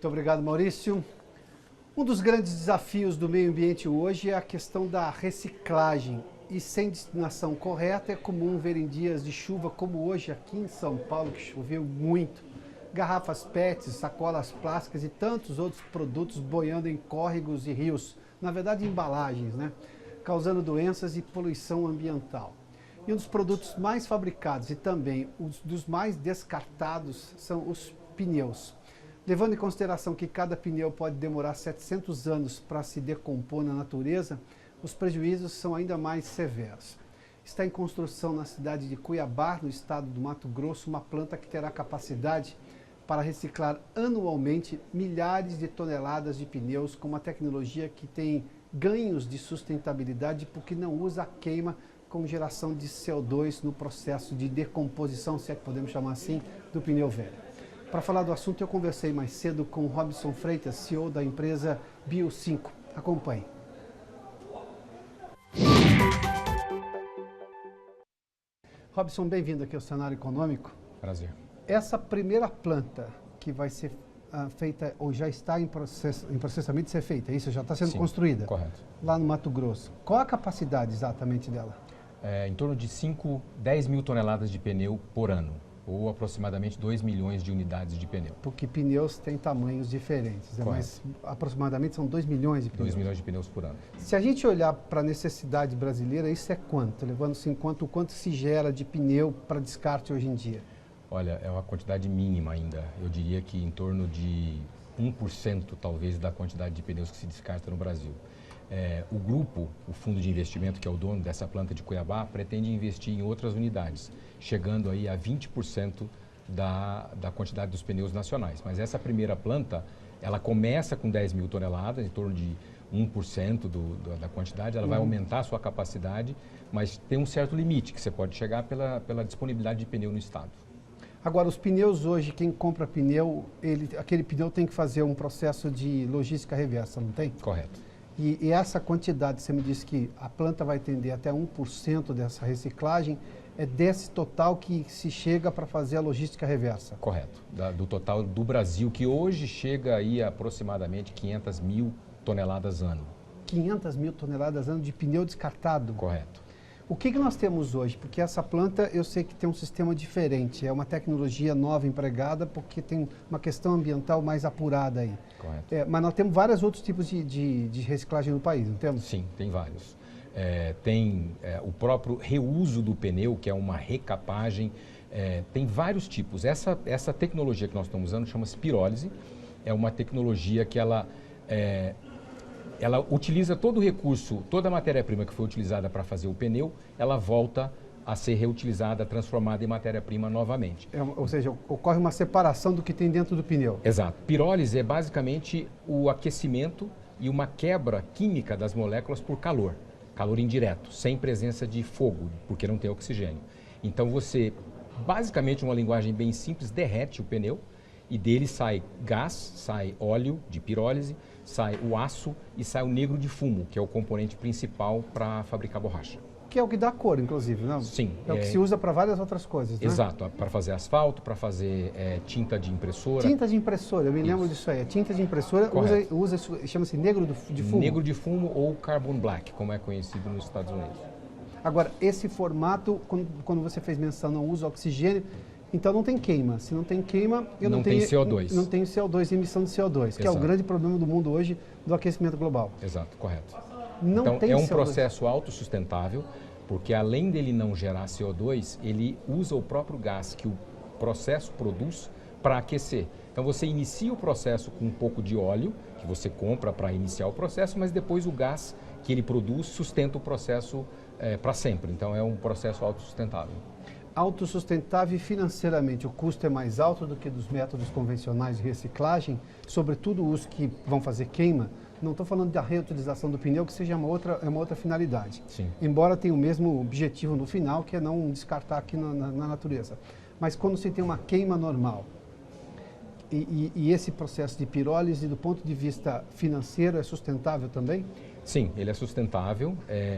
Muito obrigado, Maurício. Um dos grandes desafios do meio ambiente hoje é a questão da reciclagem. E sem destinação correta é comum ver em dias de chuva como hoje aqui em São Paulo, que choveu muito, garrafas PETs, sacolas plásticas e tantos outros produtos boiando em córregos e rios, na verdade embalagens, né? Causando doenças e poluição ambiental. E um dos produtos mais fabricados e também dos mais descartados são os pneus. Levando em consideração que cada pneu pode demorar 700 anos para se decompor na natureza, os prejuízos são ainda mais severos. Está em construção na cidade de Cuiabá, no estado do Mato Grosso, uma planta que terá capacidade para reciclar anualmente milhares de toneladas de pneus com uma tecnologia que tem ganhos de sustentabilidade porque não usa a queima como geração de CO2 no processo de decomposição, se é que podemos chamar assim, do pneu velho. Para falar do assunto, eu conversei mais cedo com Robson Freitas, CEO da empresa Bio5. Acompanhe. Robson, bem-vindo aqui ao Cenário Econômico. Prazer. Essa primeira planta que vai ser feita, ou já está em processamento de ser feita, isso já está sendo construída? Correto. Lá no Mato Grosso. Qual a capacidade exatamente dela? Em torno de 10 mil toneladas de pneu por ano, ou aproximadamente 2 milhões de unidades de pneu. Porque pneus têm tamanhos diferentes, né? Mas aproximadamente são 2 milhões de pneus. 2 milhões de pneus por ano. Se a gente olhar para a necessidade brasileira, isso é quanto? Levando-se em conta o quanto se gera de pneu para descarte hoje em dia? Olha, é uma quantidade mínima ainda. Eu diria que em torno de 1% talvez da quantidade de pneus que se descarta no Brasil. O grupo, o fundo de investimento, que é o dono dessa planta de Cuiabá, pretende investir em outras unidades, chegando aí a 20% da quantidade dos pneus nacionais. Mas essa primeira planta, ela começa com 10 mil toneladas, em torno de 1% da quantidade, ela vai aumentar a sua capacidade, mas tem um certo limite que você pode chegar pela disponibilidade de pneu no estado. Agora, os pneus hoje, quem compra pneu, aquele pneu tem que fazer um processo de logística reversa, não tem? Correto. E essa quantidade, você me disse que a planta vai atender até 1% dessa reciclagem, é desse total que se chega para fazer a logística reversa? Correto. Do total do Brasil, que hoje chega aí a aproximadamente 500 mil toneladas ano. 500 mil toneladas ano de pneu descartado? Correto. O que nós temos hoje? Porque essa planta, eu sei que tem um sistema diferente, é uma tecnologia nova empregada, porque tem uma questão ambiental mais apurada aí. Correto. Mas nós temos vários outros tipos de reciclagem no país, não temos? Sim, tem vários. Tem o próprio reuso do pneu, que é uma recapagem, tem vários tipos. Essa tecnologia que nós estamos usando chama-se pirólise, é uma tecnologia que ela utiliza todo o recurso, toda a matéria-prima que foi utilizada para fazer o pneu, ela volta a ser reutilizada, transformada em matéria-prima novamente. Ou seja, ocorre uma separação do que tem dentro do pneu. Exato. Pirólise é basicamente o aquecimento e uma quebra química das moléculas por calor indireto, sem presença de fogo, porque não tem oxigênio. Então você, basicamente uma linguagem bem simples, derrete o pneu e dele sai gás, sai óleo de pirólise, sai o aço e sai o negro de fumo, que é o componente principal para fabricar borracha. Que é o que dá cor, inclusive, não? Sim. É o que se usa para várias outras coisas, né? Exato, para fazer asfalto, para fazer tinta de impressora. Tinta de impressora, eu me lembro disso aí. A tinta de impressora usa chama-se negro de fumo. Negro de fumo ou carbon black, como é conhecido nos Estados Unidos. Agora, esse formato, quando você fez menção, não usa oxigênio, então não tem queima. Se não tem queima, não tem CO2. Não tem CO2, emissão de CO2, que é o grande problema do mundo hoje do aquecimento global. Exato, correto. Não então, tem é um CO2. processo autossustentável, porque além dele não gerar CO2, ele usa o próprio gás que o processo produz para aquecer. Então você inicia o processo com um pouco de óleo, que você compra para iniciar o processo, mas depois o gás que ele produz sustenta o processo para sempre. Então é um processo autossustentável. Autossustentável e financeiramente, o custo é mais alto do que dos métodos convencionais de reciclagem, sobretudo os que vão fazer queima. Não estou falando da reutilização do pneu, que seja uma outra finalidade. Sim. Embora tenha o mesmo objetivo no final, que é não descartar aqui na natureza. Mas quando se tem uma queima normal, e esse processo de pirólise, do ponto de vista financeiro, é sustentável também? Sim, ele é sustentável.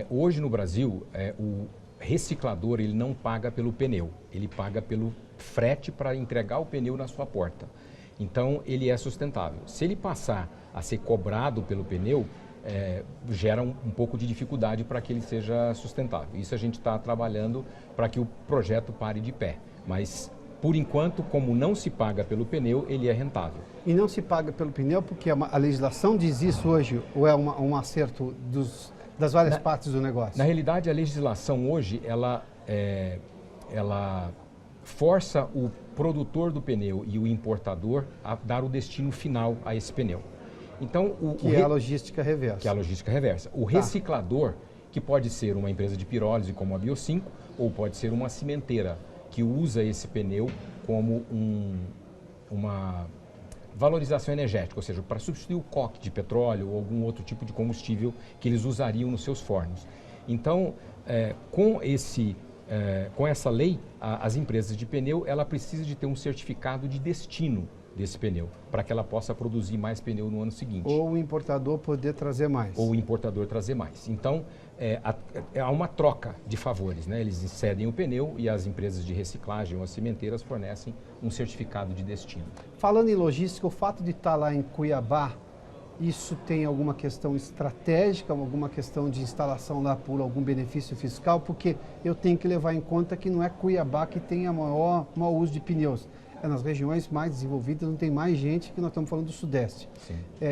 Hoje no Brasil, o reciclador ele não paga pelo pneu, ele paga pelo frete para entregar o pneu na sua porta. Então, ele é sustentável. Se ele passar a ser cobrado pelo pneu, gera um pouco de dificuldade para que ele seja sustentável. Isso a gente está trabalhando para que o projeto pare de pé. Mas, por enquanto, como não se paga pelo pneu, ele é rentável. E não se paga pelo pneu porque a legislação diz isso hoje, ou é um acerto das várias partes do negócio? Na realidade, a legislação hoje, ela força o produtor do pneu e o importador a dar o destino final a esse pneu. Então, que é a logística reversa. Que é a logística reversa. O reciclador, que pode ser uma empresa de pirólise como a Bio5, ou pode ser uma cimenteira, que usa esse pneu como uma valorização energética, ou seja, para substituir o coque de petróleo ou algum outro tipo de combustível que eles usariam nos seus fornos. Então, com essa lei, as empresas de pneu, ela precisa de ter um certificado de destino desse pneu, para que ela possa produzir mais pneu no ano seguinte. Ou o importador poder trazer mais. Ou o importador trazer mais. Então, há uma troca de favores, né? Eles cedem o pneu e as empresas de reciclagem ou as cimenteiras fornecem um certificado de destino. Falando em logística, o fato de estar lá em Cuiabá, isso tem alguma questão estratégica, alguma questão de instalação lá por algum benefício fiscal? Porque eu tenho que levar em conta que não é Cuiabá que tem a maior uso de pneus. É nas regiões mais desenvolvidas, não tem mais gente, que nós estamos falando do Sudeste.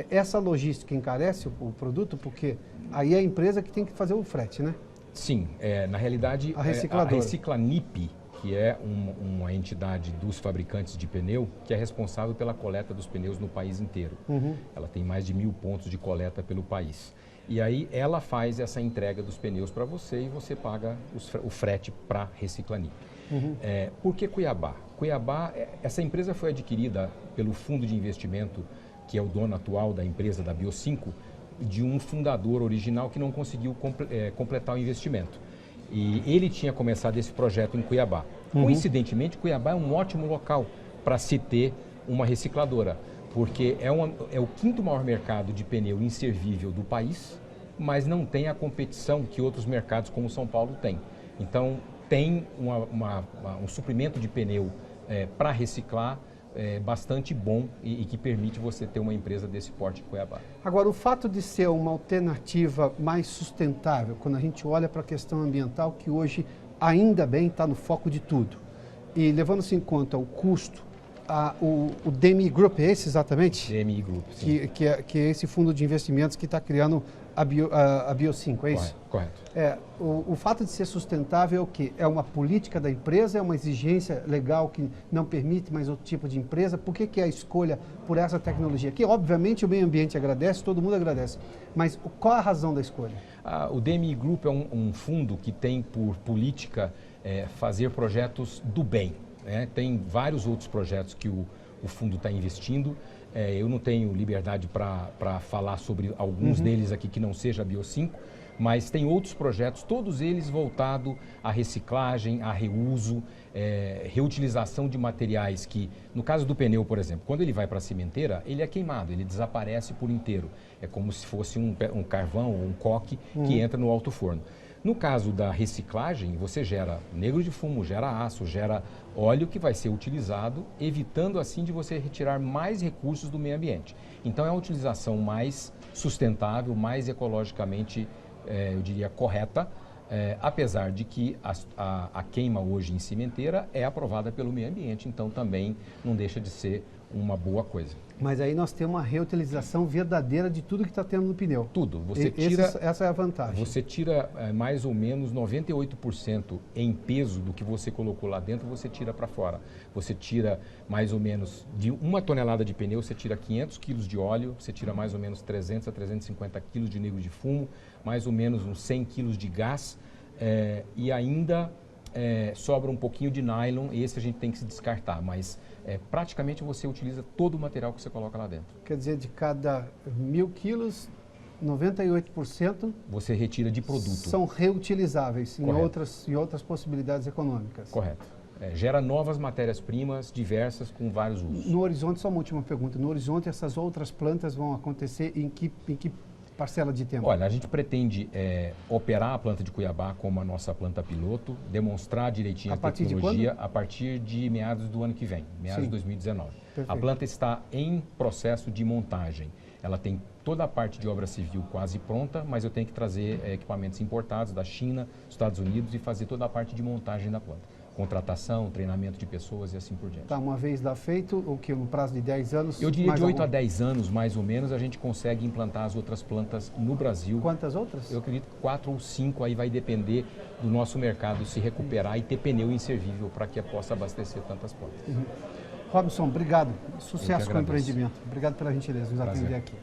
Essa logística encarece o produto, porque aí é a empresa que tem que fazer o frete, né? Sim, na realidade, a Reciclanip, que é uma entidade dos fabricantes de pneu, que é responsável pela coleta dos pneus no país inteiro. Ela tem mais de 1000 pontos de coleta pelo país. E aí ela faz essa entrega dos pneus para você e você paga o frete para a Reciclanip. Por que Cuiabá? Cuiabá, essa empresa foi adquirida pelo fundo de investimento, que é o dono atual da empresa, da Bio5, de um fundador original que não conseguiu completar o investimento. E ele tinha começado esse projeto em Cuiabá. Coincidentemente, Cuiabá é um ótimo local para se ter uma recicladora, porque é o 5º maior mercado de pneu inservível do país, mas não tem a competição que outros mercados como São Paulo têm. Então, tem um suprimento de pneu para reciclar bastante bom e que permite você ter uma empresa desse porte em Cuiabá. Agora, o fato de ser uma alternativa mais sustentável, quando a gente olha para a questão ambiental, que hoje ainda bem está no foco de tudo, e levando-se em conta o custo, o DMI Group, é esse exatamente? DMI Group, sim. Que é esse fundo de investimentos que está criando a Bio5, é isso? Correto. O fato de ser sustentável é o quê? É uma política da empresa, é uma exigência legal que não permite mais outro tipo de empresa? Por que é a escolha por essa tecnologia? Que obviamente o meio ambiente agradece, todo mundo agradece, mas qual a razão da escolha? O DMI Group é um fundo que tem por política fazer projetos do bem. Tem vários outros projetos que o fundo está investindo. Eu não tenho liberdade para falar sobre alguns deles aqui que não seja a Bio5, mas tem outros projetos, todos eles voltados à reciclagem, a reuso, reutilização de materiais que, no caso do pneu, por exemplo, quando ele vai para a cimenteira, ele é queimado, ele desaparece por inteiro. É como se fosse um carvão ou um coque que entra no alto forno. No caso da reciclagem, você gera negro de fumo, gera aço, gera óleo que vai ser utilizado, evitando assim de você retirar mais recursos do meio ambiente. Então é uma utilização mais sustentável, mais ecologicamente, eu diria, correta, apesar de que a queima hoje em cimenteira é aprovada pelo meio ambiente, então também não deixa de ser uma boa coisa. Mas aí nós temos uma reutilização verdadeira de tudo que está tendo no pneu. Tudo. Essa é a vantagem. Você tira mais ou menos 98% em peso do que você colocou lá dentro, você tira para fora. Você tira mais ou menos, de 1 tonelada de pneu, você tira 500 quilos de óleo, você tira mais ou menos 300 a 350 quilos de negro de fumo, mais ou menos uns 100 quilos de gás e ainda sobra um pouquinho de nylon, e esse a gente tem que se descartar, mas praticamente você utiliza todo o material que você coloca lá dentro. Quer dizer, de cada 1000 quilos, 98% você retira de produto. São reutilizáveis em outras possibilidades econômicas. Correto. Gera novas matérias-primas diversas com vários usos. No horizonte, só uma última pergunta, no horizonte essas outras plantas vão acontecer em que parcela de tempo? Olha, a gente pretende operar a planta de Cuiabá como a nossa planta piloto, demonstrar direitinho a tecnologia a partir de meados do ano que vem, meados de 2019. Perfeito. A planta está em processo de montagem. Ela tem toda a parte de obra civil quase pronta, mas eu tenho que trazer equipamentos importados da China, Estados Unidos e fazer toda a parte de montagem da planta. Contratação, treinamento de pessoas e assim por diante. Tá, uma vez lá feito, o que, no prazo de 10 anos? Eu diria de 8 a 10 anos, mais ou menos, a gente consegue implantar as outras plantas no Brasil. Quantas outras? Eu acredito que 4 ou 5, aí vai depender do nosso mercado se recuperar e ter pneu inservível para que possa abastecer tantas plantas. Robson, obrigado. Sucesso com o empreendimento. Obrigado pela gentileza de nos atender aqui.